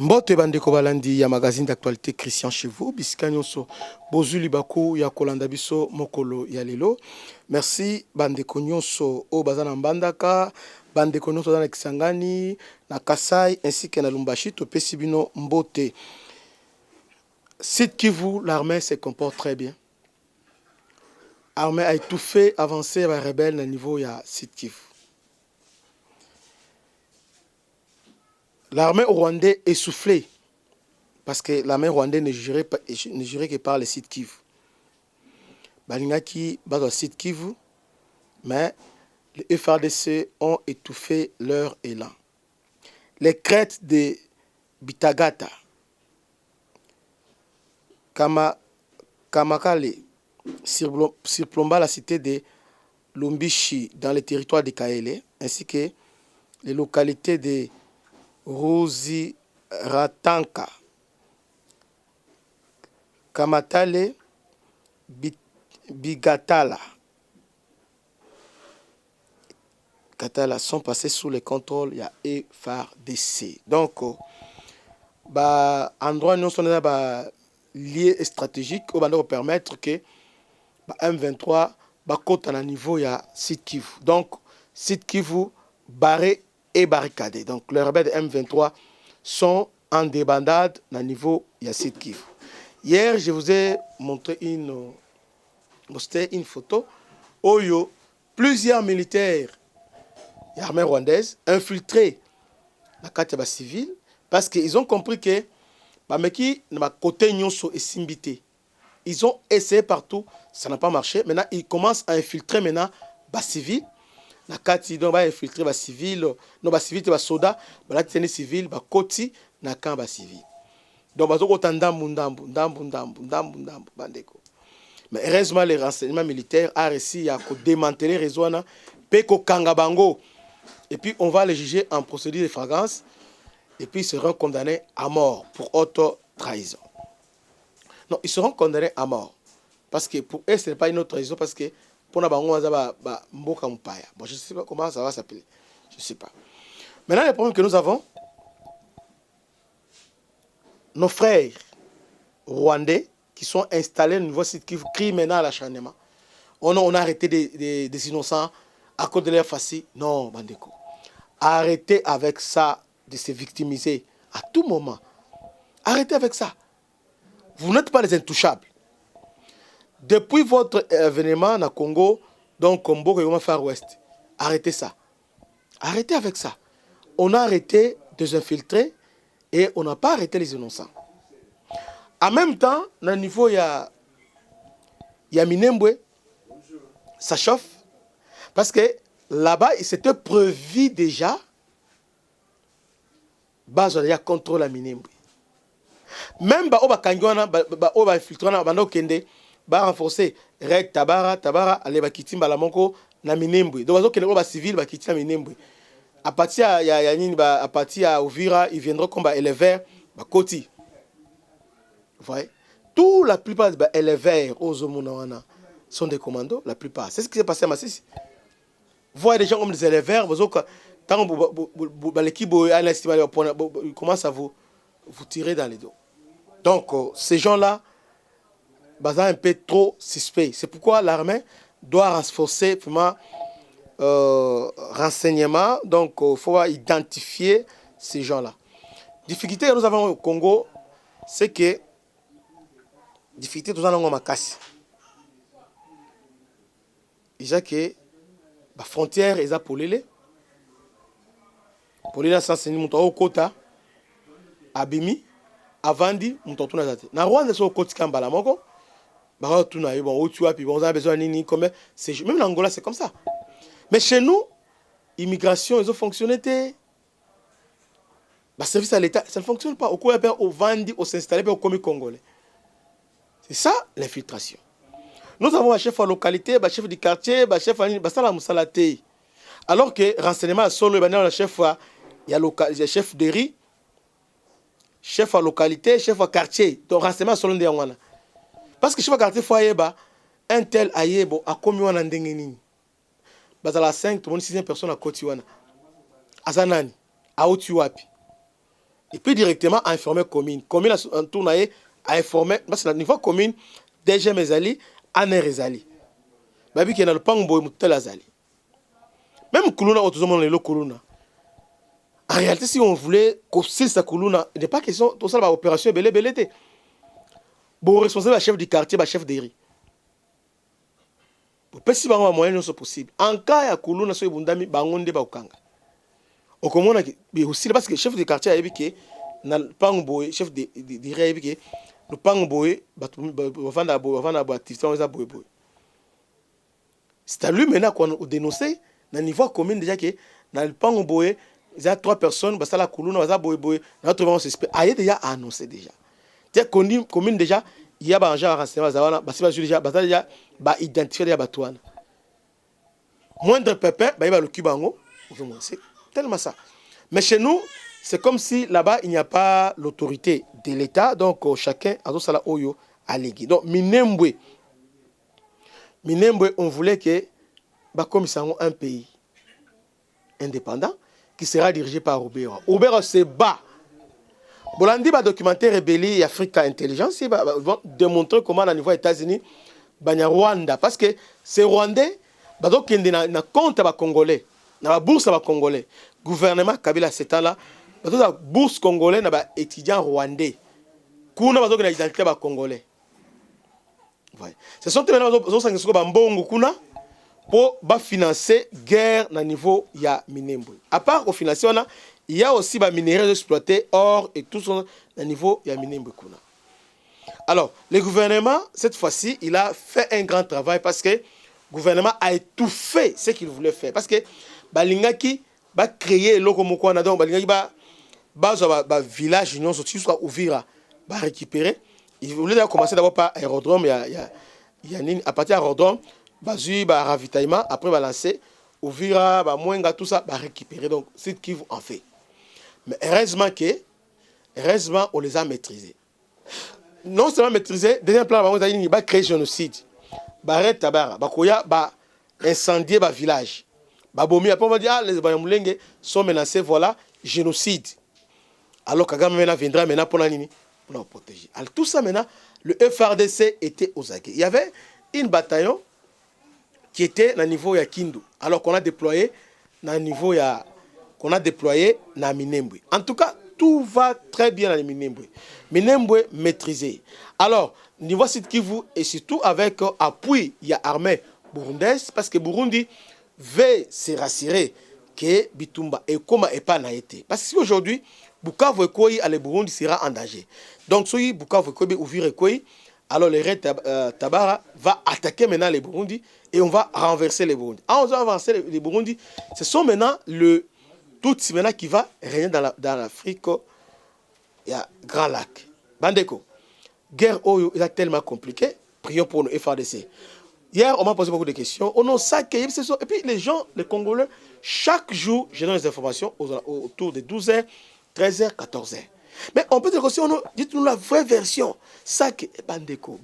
Mbote bandeko balandi ya magazine d'actualité Christian chez vous bisika nyonso bozuli baku ya kolanda biso mokolo ya lelo. Merci bandeko nyonso o bazana mbandaka bandeko nyonso dans Kisangani na Kasai ainsi que na Lumbashi topesi bino mbote. Sud Kivu, l'armée se comporte très bien. L'armée a étouffé, avancé les rebelles au niveau ya Sud Kivu. L'armée rwandaise est essoufflée parce que l'armée rwandaise ne jurait que par le Sud Kivu. Balingaki bazo Sud Kivu, mais les FARDC ont étouffé leur élan. Les crêtes de Bitagata, Kamakale, surplomba la cité de Lumbishi dans le territoire de Kaele, ainsi que les localités de Rosi Ratanka, Kamatale, Bigatala. Katala sont passés sous le contrôle de la FARDC. Donc, endroit nous sommes lié stratégique qui va nous permettre que M23 côte à niveau ya Sud Kivu. Donc, Sud Kivu barré et barricadé. Donc, les rebelles de M23 sont en débandade à niveau ya Sud Kivu. Hier, je vous ai montré une photo où il y a plusieurs militaires de l'armée rwandaise infiltrés dans la carte civile parce qu'ils ont compris que côté ils ont essayé partout, ça n'a pas marché. Maintenant, ils commencent à infiltrer maintenant les civils. Na kati donc ba infiltrer ba civil, no ba civil ba soda, ba la tenir civil ba koti na camp ba civil. Donc bazo ko ndambu bandeko. Mais heureusement les renseignements militaires a réussi à démanteler réseau na pe ko kanga bango. Et puis on va les juger en procédure de flagrance et puis ils seront condamnés à mort pour auto-trahison. Non, ils seront condamnés à mort parce que pour eux ce n'est pas une autre trahison parce que pour na bango mboka mpaya. Bon, je ne sais pas comment ça va s'appeler. Je ne sais pas. Maintenant, le problème que nous avons, nos frères rwandais qui sont installés au niveau site qui crient maintenant à l'acharnement. On a arrêté des innocents à cause de leur facile. Non, bandeko. Arrêtez avec ça de se victimiser à tout moment. Arrêtez avec ça. Vous n'êtes pas les intouchables. Depuis votre événement au Congo, donc Combo et Far West, arrêtez ça. Arrêtez avec ça. On a arrêté des infiltrés et on n'a pas arrêté les innocents. En même temps, au niveau, il y a Minembwe, ça chauffe. Parce que là-bas, il s'était prévu déjà, il y a contrôle à Minembwe. Même si on va infiltrer, ba renforcer rek tabara ale bakiti mbala moko na Minembwe donc bazo kende ba civil bakiti na Minembwe à partir ya nini ba à partir ya Uvira ils viendront comme ba éleveurs ba koti. Vous voyez tout la plupart des éleveurs aux Omonawana sont des commandos la plupart c'est ce qui s'est passé à Masisi. Vous voyez des gens comme des éleveurs bazo tant ba l'équipe à l'estimation ils commencent à vous tirer dans les dos. Donc ces gens-là un peu trop suspect. C'est pourquoi l'armée doit renforcer vraiment renseignement. Donc, il faut identifier ces gens-là. Difficulté que nous avons au Congo, c'est que difficulté que nous avons à Makassi. Déjà que la frontière est à Polele. Polele, c'est au Kota, Abimi, Avandi, Moutouna Zate. Na Rwanda, c'est au Koti Kambala Moko. Même en Angola, c'est comme ça. Mais chez nous, l'immigration, ils ont fonctionné. Le service à l'État, ça ne fonctionne pas. Au Vandi, au s'installer, au Komi Congolais. C'est ça l'infiltration. Nous avons un chef de localité, un chef du quartier, un chef de alors que renseignement solo, il y a le chef de riz, chef de localité, chef de quartier. Donc renseignement solo, il y a parce que je vais garder foyer un tel ayebo a commis un ndengeni. Bazala la 5 tout le monde 6e personne à Kotiwana. Azanani a Otiwapi. Et puis directement informer commune. Commune en tournaye a informé parce que le niveau commune déjà mes alliés en ezali. Babi qui na le pangbo mutel azali. Même kuluna autozomon le kuluna. En réalité si on voulait qu'aussi sa kuluna, il n'est pas question tout ça va opération belé belé. Bon responsable chef du quartier, chef d'airie. Pour pesi bango moyen non possible. En cas ya kuluna so ibundami bangonde ba okanga. Okomona ki aussi parce que chef du quartier a dit que na pangbo chef de dirait que le pangbo vanda activité on za boy. C'est à lui maintenant qu'on a dénoncé na niveau commune déjà que na le pangbo il y a 3 personnes basta la kuluna za boy na trouvé suspect a déjà annoncé déjà. C'est commune déjà il y a ba genre renseignement za wana basi ba déjà basta déjà ba identifier déjà batouana. Moindre pépin ba ba le kibango c'est tellement ça. Mais chez nous, c'est comme si là-bas, il n'y a pas l'autorité de l'État. Donc, chacun a tout ça oyo alégui. Donc, Minembwe, on voulait que, comme ils sont un pays indépendant, qui sera dirigé par Oubera. Oubera se bat. Bolandi va documenter rébellion et Africa Intelligence. Ils vont démontrer comment, à niveau des États-Unis, il y a Rwanda. Parce que ces Rwandais, donc, ils ont compte à Congolais. Dans la bourse à Congolais. Gouvernement Kabila c'est là. Dans la bourse congolais, il y a étudiants rwandais. Kuna bazo na identité ba congolais. Ouais. Ce sont maintenant bazo sangiso ba mbongo kuna pour ba financer guerre na niveau ya Minembwe. À part au financer on a il y a aussi ba minéraux exploités or et tout son na niveau ya Minembwe kuna. Alors, le gouvernement cette fois-ci, il a fait un grand travail parce que le gouvernement a étouffé ce qu'il voulait faire parce que balingaki ba créer loko moko na donc balingaki ba village union sorti soit ouvrir ba récupérer il voulait d'abord commencer d'abord par aérodrome il y a à partir aérodrome bazu ba ravitaillement après ba lancer ouvrir ba mwenga tout ça ba récupérer donc c'est qui vous en fait mais heureusement on les a maîtrisés non seulement maîtrisés deuxième plan ba créer génocide ba arrête tabara ba koya ba incendier ba village Babomi, après on va dire, ah, les Banyamulenge sont menacés, voilà, génocide. Alors Kagame maintenant viendra maintenant pour nous protéger. Alors tout ça maintenant, le FRDC était aux aguets. Il y avait une bataillon qui était au niveau de Kindu, alors qu'on a déployé au niveau de Minembwe. En tout cas, tout va très bien dans Minembwe. Minembwe maîtrisé. Alors, niveau Sud Kivu, et surtout avec appui, il y a armée burundaise, parce que Burundi veut se rassurer que Bitumba et Koma est pas naïté. Parce que si aujourd'hui, Bukavu et Koi, le Burundi sera en danger. Donc, si Bukavu et Koi ouvrir et Koi, alors le Red Tabara va attaquer maintenant les Burundi et on va renverser les Burundi. Ah, on va renverser les Burundi. Ce sont maintenant tout maintenant qui va régner dans l'Afrique. Il y a Grand Lac. Bandeko, guerre Oyo est tellement compliquée. Prions pour nous FARDC. Hier, on m'a posé beaucoup de questions. On a ça et puis les gens, les Congolais, chaque jour, je donne des informations autour de 12h, 13h, 14h. Mais on peut dire aussi, dites-nous la vraie version. Ça que Bandeko,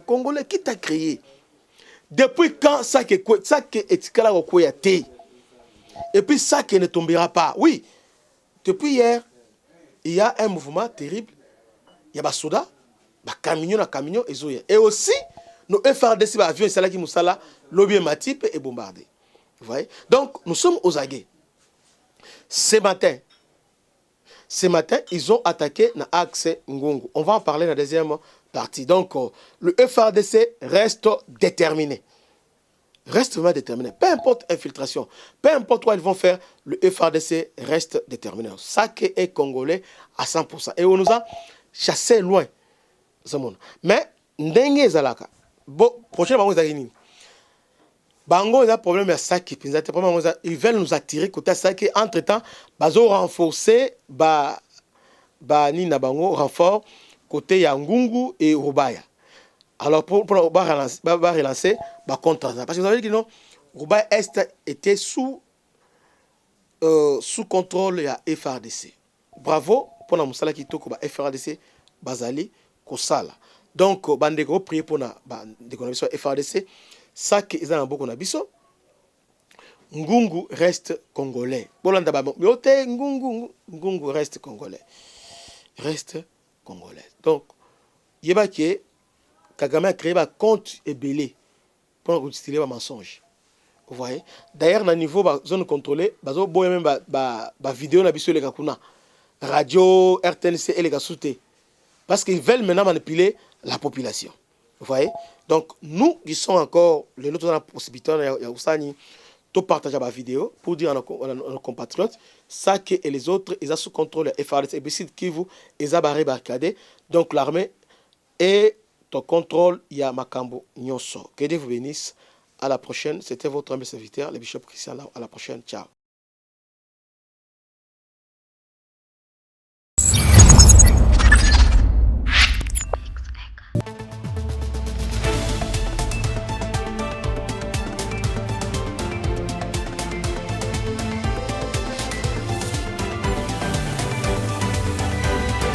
Congolais, qui t'a créé? Depuis quand ça que Etikala Okoya té? Et puis ça qui ne tombera pas. Oui, depuis hier, il y a un mouvement terrible. Il y a des soldats, des camions, et aussi, nos FRDC, avions, c'est là qui nous sont là, lobby Matip et bombardé. Vous voyez? Donc, nous sommes aux aguets. Ce matin, ils ont attaqué l'axe Ngungu. On va en parler dans la deuxième partie. Donc, le FRDC reste déterminé. Reste vraiment déterminé. Peu importe l'infiltration, peu importe quoi ils vont faire, le FRDC reste déterminé. Ça qui est congolais à 100%. Et on nous a chassé loin. Mais, Ndenge Zalaka. Bon, prochainement, vous avez Bango, il y a un problème à ça qui ils veulent nous attirer côté ça qui entre-temps, ils ont renforcé Nina Bango, renfort côté Yangungu et Rubaya. Alors, pour relancer, contre ça. Parce que vous avez dit que non, Rubaya Est était sous contrôle de FRDC. Bravo pour la Moussala qui toque FRDC, Bazali, Kosala. Donc, bandeko prier pour na déconnexion FRDC. Ça qui est dans beaucoup nabiso. Ngungu reste congolais. Bolanda ba Ngungu reste congolais. reste congolaise. Donc, yeba que Kagame a créé un compte ébélé pour utiliser un mensonge. Vous voyez? D'ailleurs, dans le niveau de la zone contrôlée, il y a même des vidéos sur les radio, RTNC et les Gassouté. Parce qu'ils veulent maintenant manipuler la population. Vous voyez? Donc, nous qui sommes encore, les nôtres dans la possibilité, de partager la vidéo pour dire à nos compatriotes, ça que les autres, ils sont sous contrôle FARDC et Bessid Kivu, ils sont barricadés. Donc, l'armée et ton contrôle, il y a Makambo Nyonso. Que Dieu vous bénisse. À la prochaine. C'était votre ami serviteur, le bishop Christian. À la prochaine. Ciao.